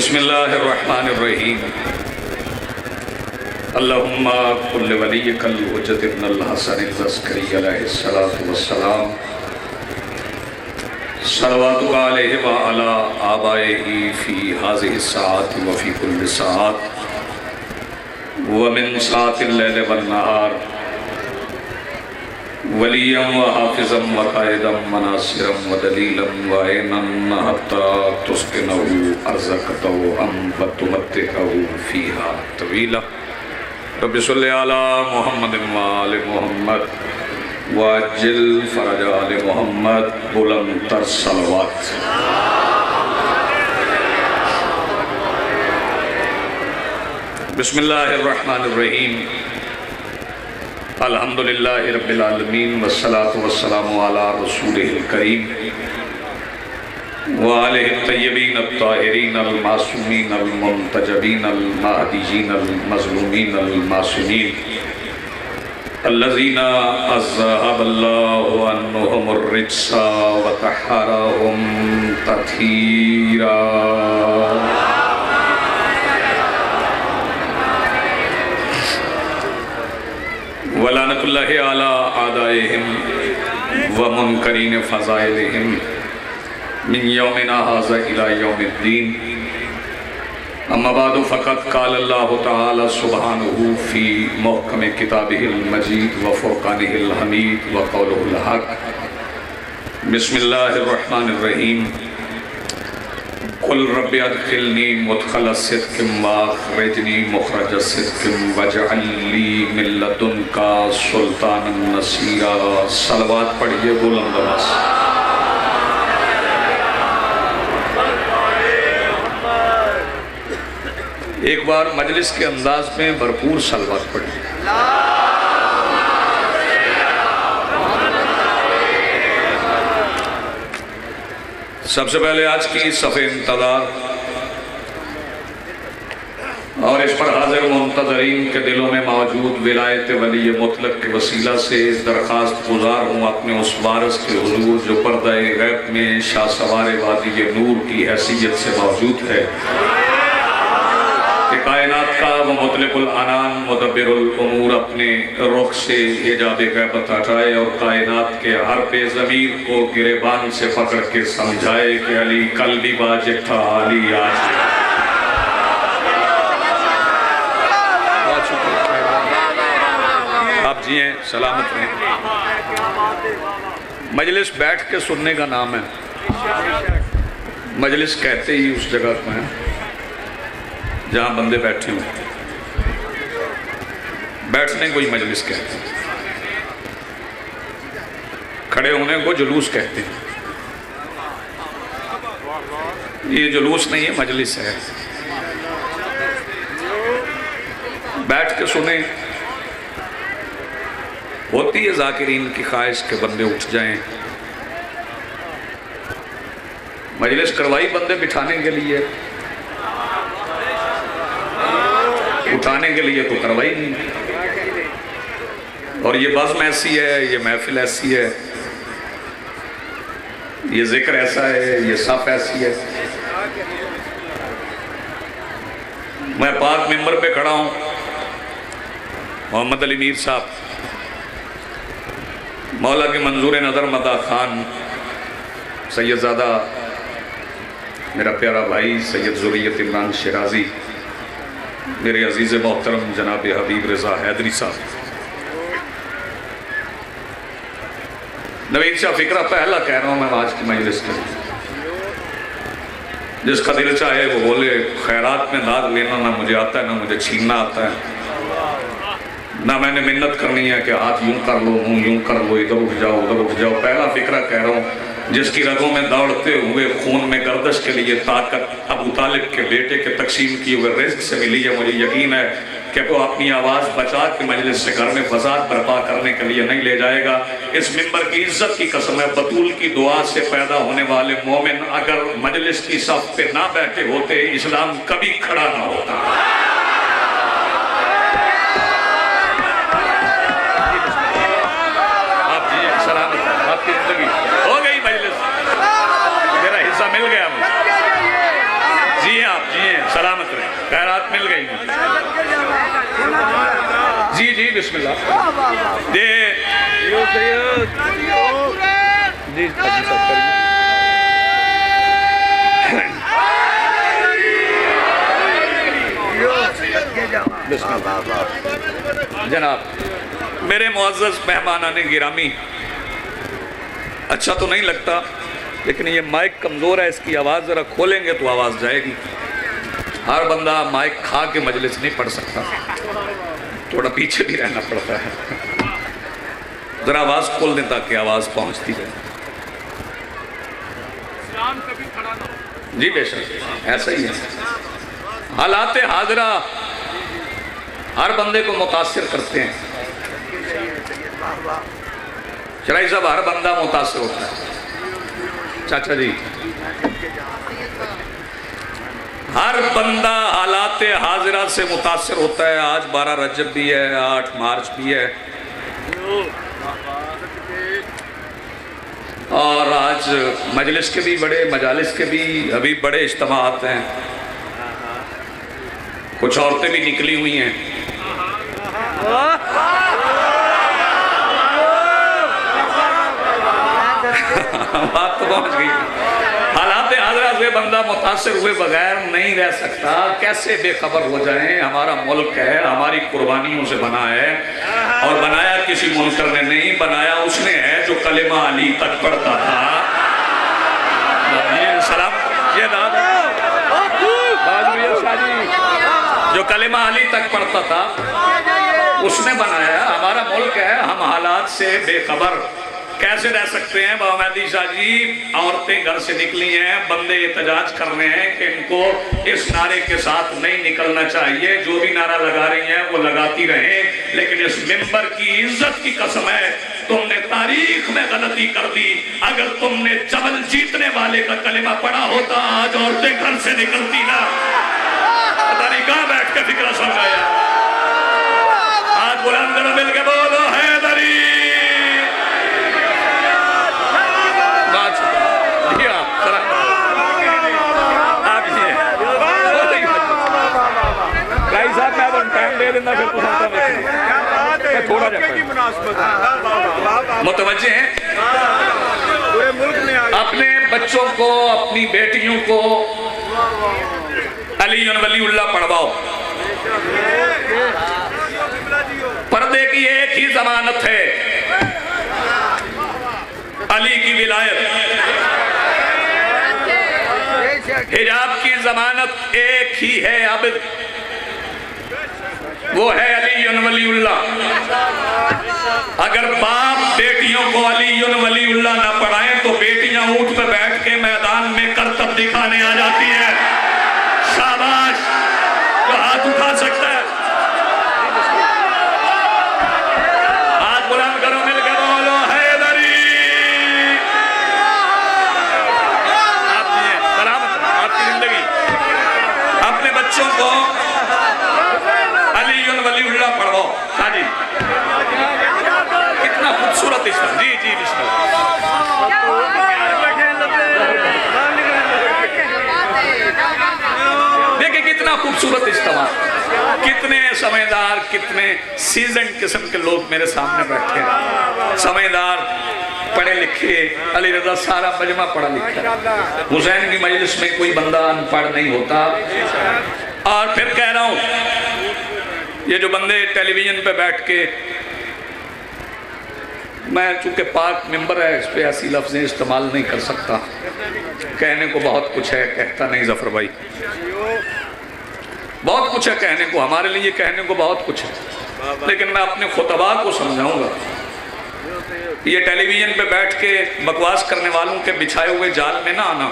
بسم اللہ الرحمن الرحیم اللہم کل ولیک الحجت ابن الحسن العسکری علیہ السلام صلواتک علیہ وعلا آبائہ فی ہذہ الساعات وفی کل ساعت ومن ساعت اللیل والنہار ولیا وحافظا وقائدا مناصرا ودلیلا وعینا حتی تسکنہ ارزقتہ وتمتعہ فیہا طویلا رب صلی علی محمد وآل محمد واجل فرج آل محمد بلند تر صلوات بسم اللہ الرحمن الرحیم الحمدللہ رب العالمین والصلاة والسلام علی رسولہ الکریم وآلہ الطیبین الطاہرین المعصومین المنتجبین المہدیین المظلومین المعصومین الذین اذہب اللہ عنہم الرجس وطہرہم تطہیرا ولعنت اللہ علی اعدائہم ومنکرین فضائلہم من یومنا ھذا الی یوم الدین اما بعد فقد قال اللہ تعالی سبحانہ فی محکم کتابہ المجید وفرقانہ الحمید وقولہ الحق بسم اللہ الرحمن الرحیم قل رب ادخلنی مدخل صدق واخرجنی مخرج صدق واجعل لی من لدنک سلطانا نصیرا صلوات پڑھئے بلند آواز ایک بار مجلس کے انداز میں بھرپور صلوات پڑھئے سب سے پہلے آج کی صف انتظار اور اس پر حاضر منتظرین کے دلوں میں موجود ولایت ولی مطلق کے وسیلہ سے درخواست گزار ہوں اپنے اس وارث کے حضور جو پردہ غیب میں شاہ سوار وادی نور کی حیثیت سے موجود ہے کہ کائنات کا وہ مطلق العنان مدبر الامور اپنے رخ سے حجاب غیبت ہٹائے اور کائنات کے ہر بے ضمیر کو گریبان سے پکڑ کے سمجھائے کہ علی کل بھی واجب تھا علی آج آپ جیئیں سلامت رہیں مجلس بیٹھ کے سننے کا نام ہے مجلس کہتے ہی اس جگہ کو ہیں جہاں بندے بیٹھے ہوں بیٹھنے کو ہی مجلس کہتے ہیں کھڑے ہونے کو جلوس کہتے ہیں یہ جلوس نہیں ہے مجلس ہے بیٹھ کے سنیں ہوتی ہے ذاکرین کی خواہش کے بندے اٹھ جائیں مجلس کروائی بندے بٹھانے کے لیے اٹھانے کے لیے تو کروائی نہیں اور یہ بزم ایسی ہے یہ محفل ایسی ہے یہ ذکر ایسا ہے یہ صف ایسی ہے میں پاک ممبر پہ کھڑا ہوں محمد علی میر صاحب مولا کے منظور نظر مدہ خان سید زادہ میرا پیارا بھائی سید ذریت عمران شیرازی میرے عزیز محترم جناب حبیب رضا حیدری صاحب نوید شاہ فکرہ پہلا کہہ رہا ہوں میں آج کی مجلس کے جس کا دل چاہے وہ بولے خیرات میں داد لینا نہ مجھے آتا ہے نہ مجھے چھیننا آتا ہے نہ میں نے منت کرنی ہے کہ ہاتھ یوں کر لو منہ یوں کر لو ادھر اٹھ جاؤ پہلا فکرہ کہہ رہا ہوں جس کی رگوں میں دوڑتے ہوئے خون میں گردش کے لیے طاقت ابو طالب کے بیٹے کے تقسیم کیے ہوئے رزق سے ملی ہے مجھے یقین ہے کہ وہ اپنی آواز بچا کے مجلس سے گھر میں فساد برپا کرنے کے لیے نہیں لے جائے گا اس ممبر کی عزت کی قسم ہے بطول کی دعا سے پیدا ہونے والے مومن اگر مجلس کی صف پہ نہ بیٹھے ہوتے اسلام کبھی کھڑا نہ ہوتا مل گیا مجھے جی آپ جی ہیں جی جی بسم اللہ جی جی جناب میرے معزز مہمانان گرامی، اچھا تو نہیں لگتا لیکن یہ مائک کمزور ہے، اس کی آواز ذرا کھولیں گے تو آواز جائے گی۔ ہر بندہ مائک کھا کے مجلس نہیں پڑھ سکتا، تھوڑا پیچھے بھی رہنا پڑتا ہے، ذرا آواز کھول دیں تاکہ آواز پہنچتی جائے۔ جی بے شک ایسا ہی ہے، حالات حاضرہ ہر بندے کو متاثر کرتے ہیں۔ شرائع صاحب ہر بندہ متاثر ہوتا ہے، چاچا جی ہر بندہ حالات حاضرہ سے متاثر ہوتا ہے۔ آج 12 رجب بھی ہے، 8 مارچ بھی ہے، اور آج مجلس کے بھی بڑے، مجالس کے بھی ابھی بڑے اجتماعات ہیں، کچھ عورتیں بھی نکلی ہوئی ہیں۔ بات تو پہنچ گئی۔ حالات حاضرہ سے بندہ متاثر ہوئے بغیر نہیں رہ سکتا، کیسے بے خبر ہو جائیں؟ ہمارا ملک ہے، ہماری قربانیوں سے بنا ہے، اور بنایا کسی منکر نے نہیں، بنایا اس نے ہے جو کلمہ علی تک پڑھتا تھا۔ سلام یہ جو کلمہ علی تک پڑھتا تھا اس نے بنایا۔ ہمارا ملک ہے، ہم حالات سے بے خبر کیسے رہ سکتے ہیں؟ بابا مہدی شاہ جی عورتیں گھر سے نکلی ہیں، بندے احتجاج کر رہے ہیں کہ ان کو اس نعرے کے ساتھ نہیں نکلنا چاہیے، جو بھی نعرہ لگا رہی ہیں وہ لگاتی رہیں، لیکن اس منبر کی عزت کی قسم ہے تم نے تاریخ میں غلطی کر دی۔ اگر تم نے جبل جیتنے والے کا کلمہ پڑھا ہوتا آج عورتیں گھر سے نکلتی نہ۔ پتہ نہیں کہاں بیٹھ کے فکرہ سمجھایا۔ آج بلند کرو مل کے بولو حیدری۔ متوجہ ہیں؟ اپنے بچوں کو، اپنی بیٹیوں کو علی ولی اللہ پڑھواؤ۔ پردے کی ایک ہی ضمانت ہے، علی کی ولایت۔ حجاب کی ضمانت ایک ہی ہے عبد، وہ ہے علی ولی اللہ۔ اگر باپ بیٹیوں کو علی ولی اللہ نہ پڑھائیں تو بیٹیاں اونٹ پہ بیٹھ کے میدان میں کرتب دکھانے آ جاتی ہیں۔ شاباش، تو ہاتھ اٹھا سکتا ہے؟ ہاتھ بلند کرو مل کے بولو حیدری۔ آپ دیئے سلامت آپ کی زندگی۔ اپنے بچوں کو علی ولی اللہ پڑھو۔ ہاں جی کتنا خوبصورت اسلام۔ جی جی بسم اللہ۔ دیکھیں کتنا خوبصورت اجتماع، کتنے سمجھدار، کتنے سیزن قسم کے لوگ میرے سامنے بیٹھے ہیں، سمجھدار، پڑھے لکھے۔ علی رضا سارا مجمع پڑھا لکھا، حسین کی مجلس میں کوئی بندہ ان پڑھ نہیں ہوتا۔ اور پھر کہہ رہا ہوں یہ جو بندے ٹیلی ویژن پہ بیٹھ کے، میں چونکہ پاک ممبر ہے اس پہ ایسی لفظیں استعمال نہیں کر سکتا، کہنے کو بہت کچھ ہے، کہتا نہیں ظفر بھائی، بہت کچھ ہے کہنے کو، ہمارے لیے کہنے کو بہت کچھ ہے، لیکن میں اپنے خطباء کو سمجھاؤں گا۔ یہ ٹیلی ویژن پہ بیٹھ کے بکواس کرنے والوں کے بچھائے ہوئے جال میں نہ آنا۔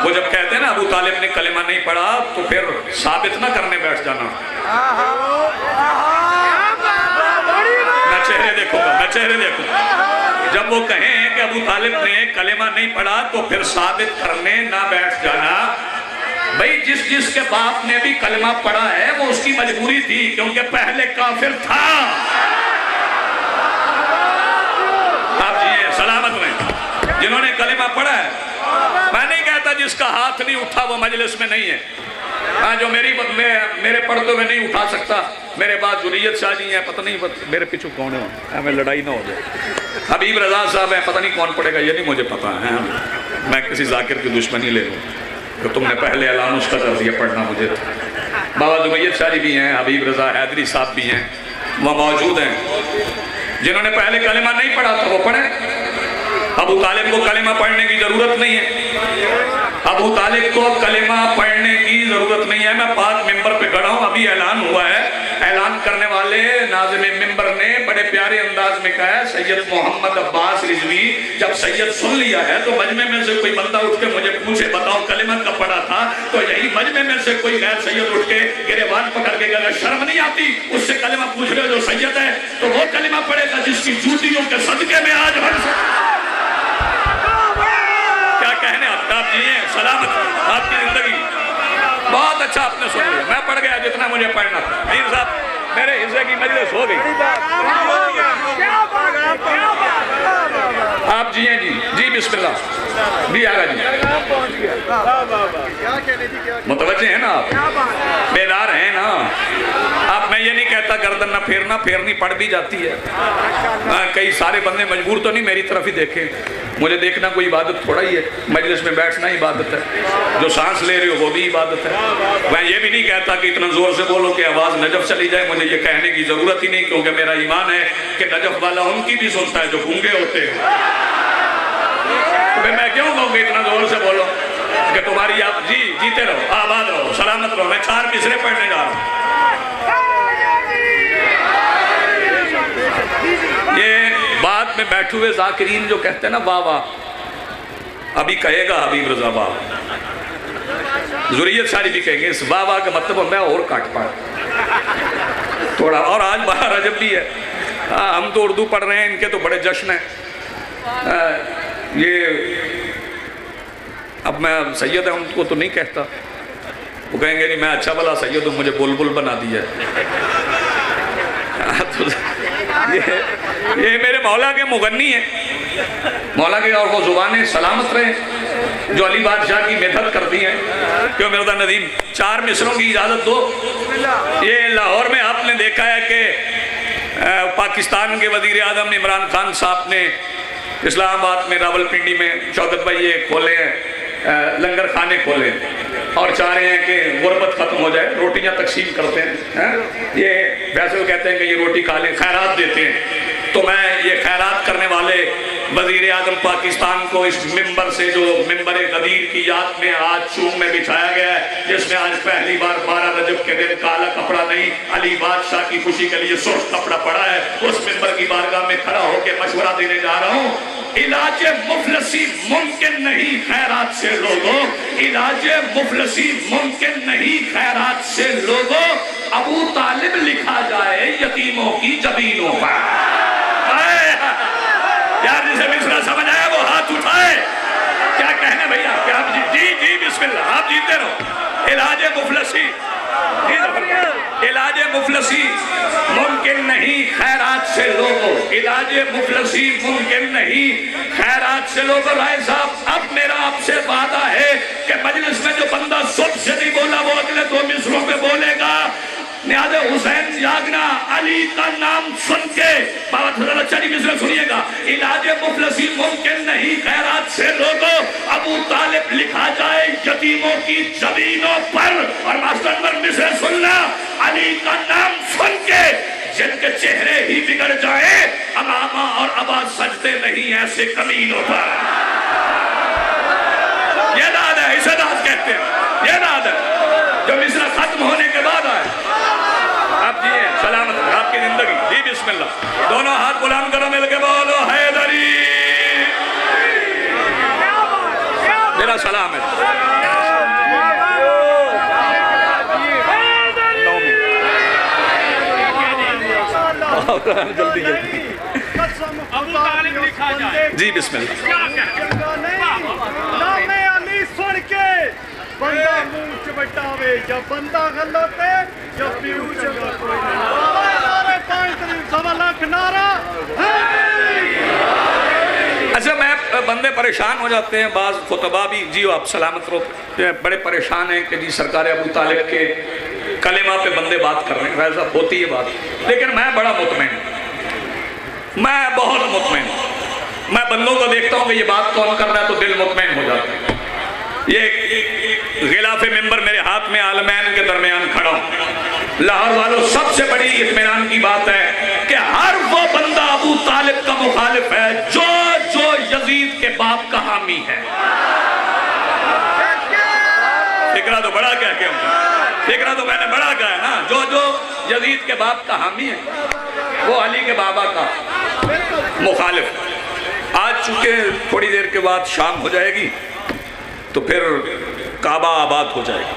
وہ جب کہتے ہیں نا ابو طالب نے کلمہ نہیں پڑھا تو پھر ثابت نہ کرنے بیٹھ جانا۔ میں چہرے دیکھوں گا، میں چہرے دیکھوں گا۔ جب وہ کہیں کہ ابو طالب نے کلمہ نہیں پڑھا تو پھر ثابت کرنے نہ بیٹھ جانا۔ بھئی جس کے باپ نے بھی کلمہ پڑھا ہے وہ اس کی مجبوری تھی، کیونکہ پہلے کافر تھا۔ آپ جی سلامت میں جنہوں نے کلمہ پڑھا ہے، میں نہیں کہتا جس کا ہاتھ نہیں اٹھا وہ مجلس میں نہیں ہے، جو میرے پردوں میں نہیں اٹھا سکتا، میرے بعد ذریت شاہ جی ہیں، پتہ نہیں میرے پیچھے کون ہے، ہمیں لڑائی نہ ہو جائے، حبیب رضا صاحب ہیں، پتہ نہیں کون پڑے گا، یہ نہیں مجھے پتا ہے، میں کسی ذاکر کی دشمنی لے لوں کہ تم نے پہلے اعلان اس کا کر دیا، پڑھنا مجھے تھا۔ بابا ذریت شاہ جی بھی ہیں، حبیب رضا حیدری صاحب بھی ہیں، وہ موجود ہیں، جنہوں نے پہلے کلمہ نہیں پڑھا تھا وہ پڑھیں۔ ابو طالب کو کلمہ پڑھنے کی ضرورت نہیں ہے، ابو طالب کو کلمہ پڑھنے کی ضرورت نہیں ہے، میں پاک ممبر پہ کھڑا ہوں، ابھی اعلان ہوا ہے، اعلان کرنے والے ناظم ممبر نے بڑے پیارے انداز میں کہا ہے، سید محمد عباس رضوی، جب سید سن لیا ہے تو مجمع میں سے کوئی بندہ اٹھ کے مجھے پوچھے بتاؤ کلمہ کب پڑھا تھا، تو یہی مجمع میں سے کوئی غیر سید اٹھ کے گریبان پکڑ کے کہا شرم نہیں آتی اس سے کلمہ پوچھ رہے جو سید ہے، تو وہ کلمہ پڑھے گا جس کی جوتیوں کے صدقے میں آج ہر سے کہنے آپ جی ہیں، سلامت آپ کی زندگی بہت اچھا آپ نے سن لیا، میں پڑھ گیا جتنا مجھے پڑھنا تھا، میر صاحب میرے حصے کی مجلس ہو گئی، آپ جی ہیں جی بسم اللہ بھی آگا جی، متوجہ ہیں نا آپ، بیدار ہیں نا آپ، میں یہ نہیں کہتا گردن نہ پھیرنا، پھیرنی پڑ بھی جاتی ہے، کئی سارے بندے مجبور تو نہیں میری طرف ہی دیکھیں، مجھے دیکھنا کوئی عبادت تھوڑا ہی ہے، مجلس میں بیٹھنا عبادت ہے، جو سانس لے رہے ہو وہ بھی عبادت ہے، میں یہ بھی نہیں کہتا کہ اتنا زور سے بولو کہ آواز نجف چلی جائے، مجھے یہ کہنے کی ضرورت ہی نہیں، کیونکہ میرا ایمان ہے کہ نجف والا ان کی بھی سنتا ہے جو گونگے ہوتے ہیں، میں کیوں کہوں گا اتنا زور سے بولو کہ تمہاری آپ جی جیتے رہو، آباد رہو، سلامت رہو، میں 4 مصرے پڑھنے جا رہا ہوں۔ یہ بات میں بیٹھے ہوئے ذاکرین جو کہتے ہیں نا واہ واہ، ابھی کہے گا حبیب رضا واہ، ذریت شاہ بھی کہیں گے، اس واہ واہ کا مطلب ہوتا ہے اور کاٹ پاڑ تھوڑا، اور آج 12 رجب بھی ہے، ہم تو اردو پڑھ رہے ہیں، ان کے تو بڑے جشن ہیں، یہ اب میں سید ہوں ان کو تو نہیں کہتا، وہ کہیں گے نہیں میں اچھا بلا سید ہوں، مجھے بلبل بنا دیا، یہ میرے مولا کے مغنی ہیں، مولا کے، اور وہ زبانیں سلامت رہے جو علی بادشاہ کی مدد کرتی ہیں، کیوں مرزا ندیم 4 مصروں کی اجازت دو۔ یہ لاہور میں آپ نے دیکھا ہے کہ پاکستان کے وزیر اعظم عمران خان صاحب نے اسلام آباد میں راول پنڈی میں شوکت بھائی یہ کھولے ہیں، لنگر خانے کھولے ہیں اور چاہ رہے ہیں کہ غربت ختم ہو جائے، روٹیاں تقسیم کرتے ہیں، یہ ویسے وہ کہتے ہیں کہ یہ روٹی کھا لیں، خیرات دیتے ہیں، تو میں یہ خیرات کرنے والے وزیر اعظم پاکستان کو اس ممبر سے جو ممبر غدیر کی یاد میں آج چوم میں بچھایا گیا ہے، جس میں آج پہلی بار 12 رجب کے دن کالا کپڑا نہیں علی بادشاہ کی خوشی کے لیے سرخ کپڑا پڑا ہے، اس ممبر کی بارگاہ میں کھڑا ہو کے مشورہ دینے جا رہا ہوں، علاج مفلسی ممکن نہیں خیرات سے لوگوں، علاج مفلسی ممکن نہیں خیرات سے لوگوں، ابو طالب لکھا جائے یتیموں کی جبینوں پر۔ یار جسے مصرع سمجھ آیا وہ ہاتھ اٹھائے، کیا کہنے بھئی آپ، کیا جی بسم اللہ، آپ جیتے رہو۔ علاج مفلسی، علاج مفلسی ممکن نہیں خیرات سے لوگوں، علاج مفلسی ممکن نہیں خیرات سے لوگوں۔ رائے صاحب اب میرا آپ سے وعدہ ہے کہ مجلس میں جو بندہ صبح سے نہیں بولا وہ اگلے 2 مصروں پہ بولے گا۔ نیاز حسین جاگنا علی کا نام سن کے بابا تھوڑا چلی مصرع سنیے گا، علاج مفلسی ممکن نہیں خیرات سے لوگوں، ابو طالب لکھا جائے یتیموں کی جبینوں پر، اور ماسٹر پر مصرع سننا، علی کا نام سن کے جن کے چہرے ہی بگڑ جائیں، امامہ اور ابا سجدے نہیں ایسے کمینوں پر۔ یہ داد ہے، اسے داد کہتے ہیں، یہ داد ہے جو مصرع ختم ہونے کے بعد آئے۔ آپ جی ہیں، سلامت ہے آپ کی زندگی، جی بسم اللہ، دونوں ہاتھ بلند کرو مل کے بولو حیدری، میرا سلام ہے۔ جلدی جلدی ابو طالب لکھا جائے، جی بسم اللہ۔ نام علی سن کے بندہ منہ چبٹاوے، جب بندہ غلطے جب پیو چنگا کوئی نہیں، سارے 5 سوا لاکھ نعرہ۔ اچھا میں بندے پریشان ہو جاتے ہیں، بعض خطبہ بھی، جی آپ سلامت رہو، بڑے پریشان ہیں کہ جی سرکار ابو طالب کے کلمہ پہ بندے بات کر رہے ہیں، ویسا ہوتی ہے بات، لیکن میں بڑا مطمئن ہوں، میں بہت مطمئن ہوں، میں بندوں کو دیکھتا ہوں کہ یہ بات کون کر رہا ہے تو دل مطمئن ہو جاتا ہے۔ یہ غلاف ممبر میرے ہاتھ میں عالمین کے درمیان کھڑا ہوں، لاہور والوں سب سے بڑی اطمینان کی بات ہے کہ ہر وہ بندہ ابو طالب کا مخالف ہے جو یزید کے باپ کا حامی ہے۔ فکرہ تو بڑا کہہ کے ہوں، فکرہ تو میں نے بڑا کہا ہے نا، جو یزید کے باپ کا حامی ہے وہ علی کے بابا کا مخالف۔ آج چونکہ تھوڑی دیر کے بعد شام ہو جائے گی تو پھر کعبہ آباد ہو جائے گا۔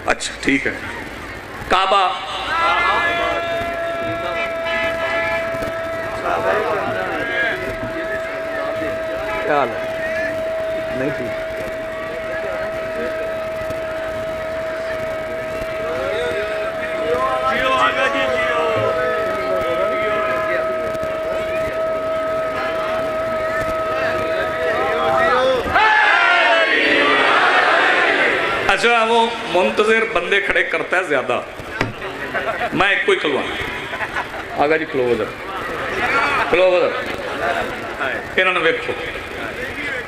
اچھا ٹھیک ہے، کعبہ کیا حال ہے؟ نہیں ٹھیک۔ اچھا وہ منتظر بندے کھڑے کرتا ہے زیادہ، میں ایک کوئی کھلوانا آگا جی، کھلو ادھر انہوں نے ویکھو،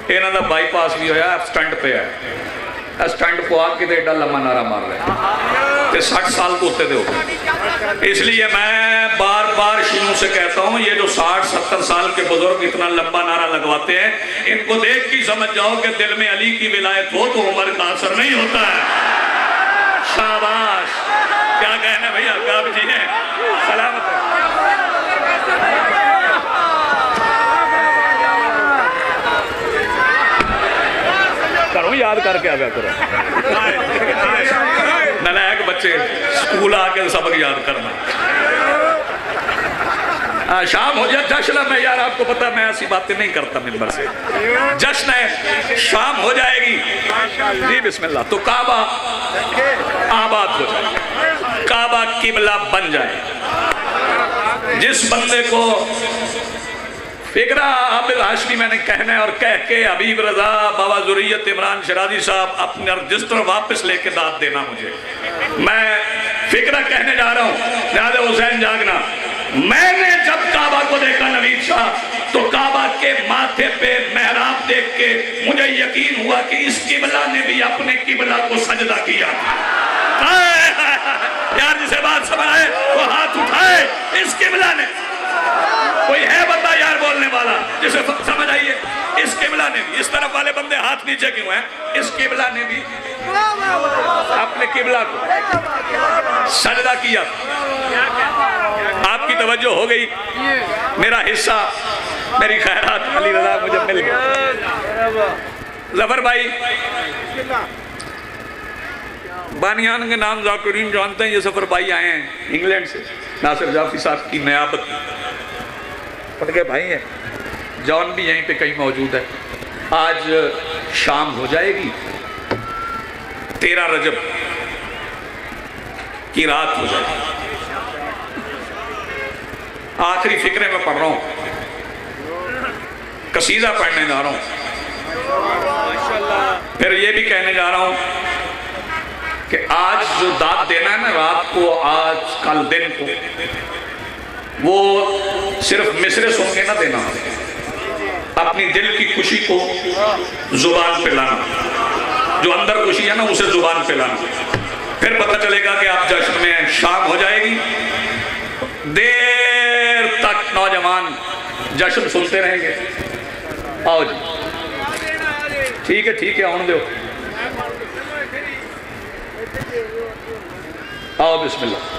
انہوں نے بائی پاس بھی ہویا، سٹنٹ پہ ہے، سٹنٹ کو آگ کے دے ایڈا لمحہ نعرہ مار رہے ہیں، تے 60 سال کو ہوتے دے ہوتے، اس لیے میں بار بار شنو سے کہتا ہوں یہ جو 60-70 سال کے بزرگ اتنا لمبا نعرہ لگواتے ہیں، ان کو دیکھ کے سمجھ جاؤ کہ دل میں علی کی ولایت ہو تو عمر کا اثر نہیں ہوتا ہے۔ شاباش، کیا کہنا بھئی عقاب جی ہیں، سلامت ہے۔ کروں یاد کر کے آگیا کرو، نلائق بچے سکول آکے سبق یاد کرنا۔ شام ہو جائے، جشن ہے، میں یار آپ کو پتا میں ایسی باتیں نہیں کرتا ممبر سے، جشن ہے، شام ہو جائے گی جی بسم اللہ، تو کعبہ آباد ہو جائے، کعبہ قبلہ بن جائے۔ جس بندے کو فکرہ عابد ہاشمی میں نے کہنا ہے اور کہہ کے حبیب رضا بابا ذریت عمران شرازی صاحب اپنے رجسٹر واپس لے کے داد دینا مجھے، میں فکرہ کہنے جا رہا ہوں، لہذا حسین جاگنا۔ میں نے جب کعبہ کو دیکھا نوید شاہ تو کعبہ کے ماتھے پہ محراب دیکھ کے مجھے یقین ہوا کہ اس قبلہ نے بھی اپنے قبلہ کو سجدہ کیا۔ یار جسے بات سمجھ آئے وہ ہاتھ اٹھائے، اس قبلہ نے، کوئی ہے بندہ یار بولنے والا جسے سمجھ آئیے، اس قبلہ نے بھی، اس طرف والے بندے ہاتھ نیچے کیوں ہیں، اس قبلہ نے بھی اپنے قبلہ کو سجدہ کیا۔ آپ کی توجہ ہو گئی، میرا حصہ، میری خیرات علی رضا مجھے مل گیا۔ ظفر بھائی بانیان کے نام ذاکرین جانتے ہیں، یہ ظفر بھائی آئے ہیں انگلینڈ سے، ناصر جعفری صاحب کی نیابت پڑھ کے بھائی ہیں، جان بھی یہیں پہ کہیں موجود ہے۔ آج شام ہو جائے گی، 13 رجب کی رات ہو جائے گی۔ آخری فکرے میں پڑھ رہا ہوں، قصیدہ پڑھنے جا رہا ہوں، پھر یہ بھی کہنے جا رہا ہوں کہ آج جو داد دینا ہے نا رات کو، آج کل دن کو، وہ صرف مصرے سن کے نہ دینا، اپنی دل کی خوشی کو زبان پہ لانا، جو اندر خوشی ہے نا اسے زبان پہ لانا، پھر پتہ چلے گا کہ آپ جشن میں شام ہو جائے گی، دیر تک نوجوان جشن سنتے رہیں گے۔ آؤ جی ٹھیک ہے ٹھیک ہے، آن دیو، آؤ بسم اللہ۔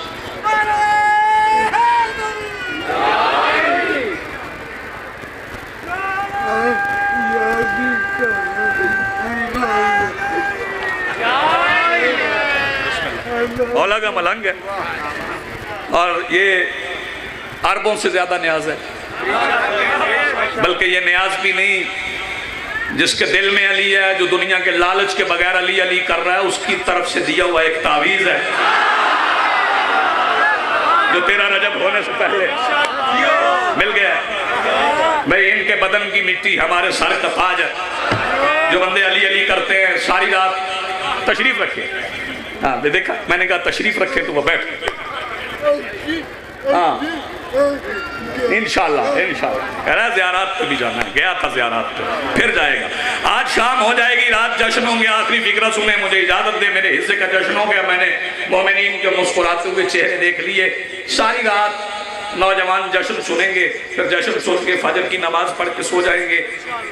اولا کا ملنگ ہے اور یہ عربوں سے زیادہ نیاز ہے، بلکہ یہ نیاز بھی نہیں، جس کے دل میں علی ہے، جو دنیا کے لالچ کے بغیر علی علی کر رہا ہے، اس کی طرف سے دیا ہوا ایک تعویذ ہے۔ جو 13 رجب ہونے سے پہلے مل گیا. بھئی ان کے بدن کی مٹی ہمارے سر کا تاج ہے. جو بندے علی علی کرتے ہیں ساری رات تشریف رکھے. ہاں دیکھا میں نے کہا تشریف رکھے تو وہ بیٹھ. ہاں انشاءاللہ کہہ رہا ہے زیارات پہ بھی جانا ہے. گیا تھا زیارات پہ پھر جائے گا. آج شام ہو جائے گی رات جشن ہوں گے. آخری فکرہ سنیں مجھے اجازت دے میرے حصے کا جشن ہو گیا. میں نے مومنین کے مسکراتے ہوئے چہرے دیکھ لیے. ساری رات نوجوان جشن سنیں گے. پھر جشن سن کے فجر کی نماز پڑھ کے سو جائیں گے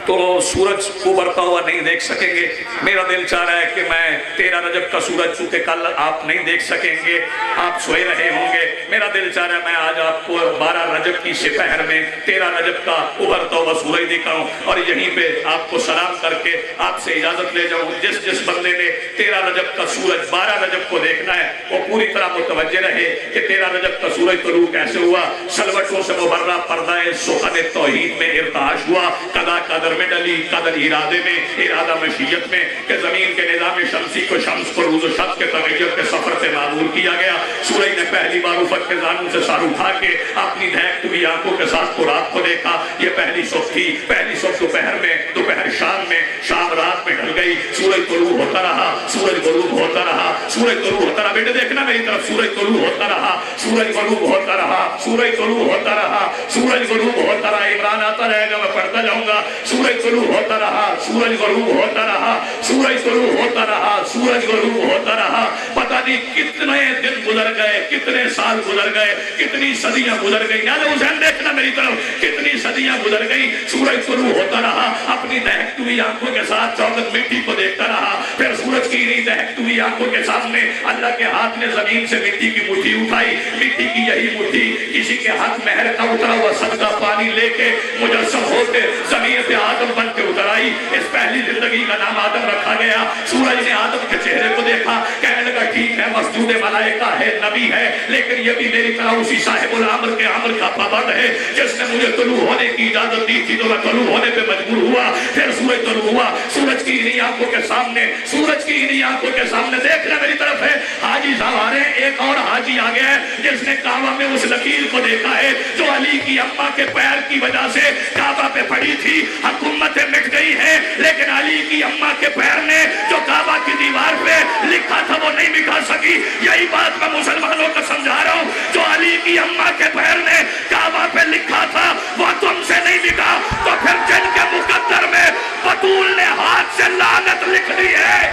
تو سورج ابھرتا ہوا نہیں دیکھ سکیں گے. میرا دل چاہ رہا ہے کہ میں 13 رجب کا سورج چونکہ کل آپ نہیں دیکھ سکیں گے آپ سوئے رہے ہوں گے. میرا دل چاہ رہا ہے میں آج آپ کو 12 رجب کی سپہر میں 13 رجب کا ابھرتا ہوا سورج دکھاؤں اور یہیں پہ آپ کو سلام کر کے آپ سے اجازت لے جاؤں. جس بندے نے 13 رجب کا سورج 12 رجب کو دیکھنا ہے وہ پوری طرح متوجہ رہے کہ 13 رجب کا سورج طلوع کیسے ہوا. سلوٹوں سے مبرہ پردہ سخن توحید میں ارتعاش ہوا. قضا قدر میں ڈلی قدر ارادے میں ارادہ مشیت میں کہ زمین کے نظام شمسی کو شمس کو روز و شب کے تغیر کے سفر سے معمور کیا گیا. سورج نے پہلی بار افق کے زانوں سے سر اٹھا کے اپنی دہکتی ہوئی آنکھوں کے ساتھ کو رات کو دیکھا. یہ پہلی صبح تھی. پہلی صبح دوپہر میں دوپہر شام میں شام رات میں ڈھل گئی. سورج طلوع ہوتا رہا سورج غروب ہوتا رہا سورج طلوع ہوتا رہا. بیٹے دیکھنا میری طرف. سورج طلوع ہوتا رہا سورج غروب ہوتا رہا سورج طلوع ہوتا رہا سورج غروب ہوتا رہا. عمران آتا رہے گا میں پڑھتا جاؤں گا. سورج طلوع ہوتا رہا سورج غروب ہوتا رہا سورج طلوع ہوتا رہا سورج غروب ہوتا رہا. پتہ نہیں کتنے دن گزر گئے کتنے سال گزر گئے کتنی صدیاں گزر گئی. یاد حسین دیکھنا میری طرف. کتنی صدیاں گزر گئی. سورج طلوع ہوتا رہا اپنی دہکتی ہوئی آنکھوں کے ساتھ چوکت مٹی کو دیکھتا رہا. پھر سورج کی نہیں دہکتی ہوئی آنکھوں کے سامنے اللہ کے ہاتھ نے زمین سے مٹی کی مٹھی اٹھائی. مٹی کی یہی مٹھی کسی کے ہاتھ مہر کا اترا ہوا صدقہ پانی لے کے مجسم ہو کے زمین پہ آدم بن کے اتر آئی. اس پہلی زندگی کا نام آدم رکھا گیا. سورج نے آدم کے چہرے کو دیکھا کہنے لگا ٹھیک ہے مسجود ملائکہ ہے نبی ہے لیکن یہ بھی میری طرح اسی صاحب الامر کے امر کا پابند ہے جس نے مجھے طلوع ہونے کی اجازت دی تھی تو میں طلوع ہونے پہ مجبور ہوا. پھر سورج طلوع ہوا. سورج کی انہی آنکھوں کے سامنے سورج کی انہی آنکھوں کے سامنے دیکھنا میری طرف ہے. حاجی صاحب آ رہے ہیں. ایک اور حاجی آ گیا ہے جس نے کعبہ میں اس لکیر کو دیکھا ہے جو علی کی اماں کے پیر کی وجہ سے کعبہ پہ پڑی تھی. حکومتیں مٹ گئی ہیں لیکن علی کی اماں کے پیر نے جو کعبہ کی دیوار پہ لکھا تھا وہ نہیں مٹا سکی. یہی بات میں مسلمانوں کو سمجھا رہا ہوں. جو علی کی اماں کے پیر نے کعبہ پہ لکھا تھا وہ تم سے نہیں مٹا تو پھر جن کے مقدر میں بطول نے ہاتھ سے لعنت لکھ دی ہے.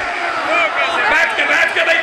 بیٹھ کے بھائی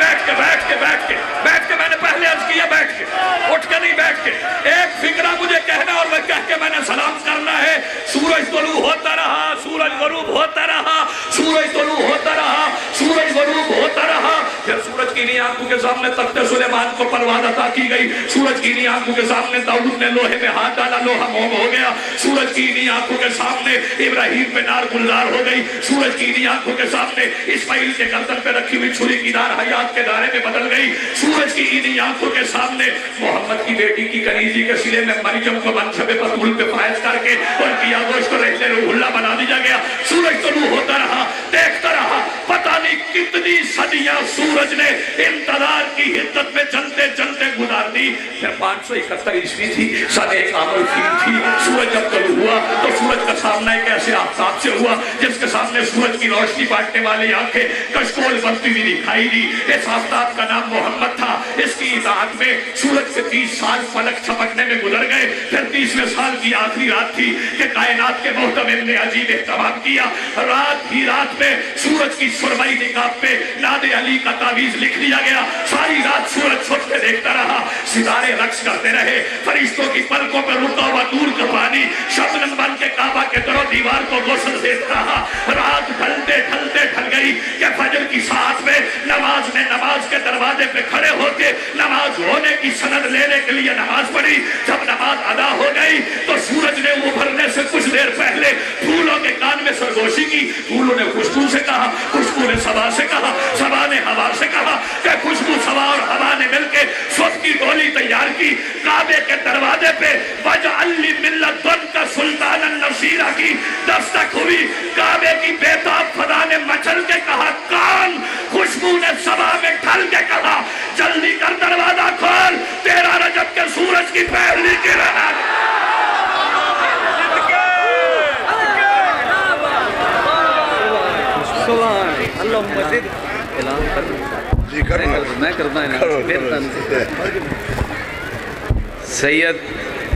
بیٹھ کے میں نے پہلے عرض کیا بیٹھ کے اٹھ کے نہیں بیٹھ کے. ایک فکرہ مجھے کہنا اور میں کہہ کے میں نے سلام کرنا ہے. سورج طلوع ہوتا رہا سورج غروب ہوتا رہا سورج طلوع ہوتا رہا سورج غروب ہوتا رہا. پھر سورج کی انہی آنکھوں کے سامنے تخت سلیمان کو پروان عطا کی گئی. سورج کی انہی آنکھوں کے سامنے داؤد نے لوہے میں ہاتھ ڈالا لوہا موم ہو گیا. سورج کی انہی آنکھوں کے سامنے ابراہیم پہ نار گلزار ہو گئی. سورج کی انہی آنکھوں کے سامنے اسماعیل کے گردن پہ رکھی ہوئی چھری کی دار حیات کے دارے میں بدل گئی. سورج کی انہی آنکھوں کے سامنے محمد کی بیٹی کی کنیزی کے سلے میں مریم کو منصب بطول پہ فائز کر کے ان کی آگوش کو رہتے روح اللہ بنا دیا گیا. سورج طلوع ہوتا رہا دیکھتا رہا. پتہ نہیں کتنی صدیاں سورج نے انتظار کی حدت میں چلتے چلتے گزار دی. پھر 571 عیسوی تھی سن 1 عامل فیل تھی. سورج جب طلوع ہوا تو سورج کا سامنا ایک ایسے آفتاب سے ہوا جس کے سامنے سورج کی روشنی بانٹنے والی آنکھیں کشکول بنتی ہوئی دکھائی دی. اس آفتاب کا نام محمد تھا. اس کی اطاعت میں سورج سے 30 سال فلک چھپکنے میں گزر گئے. پھر 30ویں سال کی آخری رات تھی کہ کائنات کے محتمم نے عجیب اہتمام کیا. رات ہی رات میں سورج کی سرمئی نقاب پہ ناد علی کا تعویذ لکھ دیا گیا. ساری رات سورج چھپ کے دیکھتا رہا. ستارے رقص کرتے رہے. فرشتوں کی پلکوں پہ رکا ہوا دور کا پانی شبنم بن کے کعبہ کے در و دیوار کو غسل دیتا رہا. رات ڈھلتے ڈھلتے ڈھل گئی کہ فجر کی ساعت میں نماز نے نماز کے دروازے پہ کھڑے ہو کے نماز ہونے کی سند لینے کے لیے نماز پڑھی. جب نماز ادا ہو گئی تو سورج نے ابھرنے سے کچھ دیر پہلے پھولوں کے کان میں سرگوشی کی. پھولوں نے خوشبو سے کہا خوشبو نے صبا سے کہا صبا نے ہوا سے کہا کہ خوشبو صبا اور ہوا نے مل کے صبح کی ڈولی تیار کی. کعبے کے دروازے پہ وجعل لی من لدنک سلطانا نصیرا کی دستک ہوئی. کعبے کی بیتاب فضا نے مچل کے کہا کون. خوشبو نے صبا میں ڈھل کے کہا جلدی کر دروازہ کھول. 13 رجب کے جڑا نال اللہم زد اعلان کر جی کرنا میں کرنا ہے نا پھر سید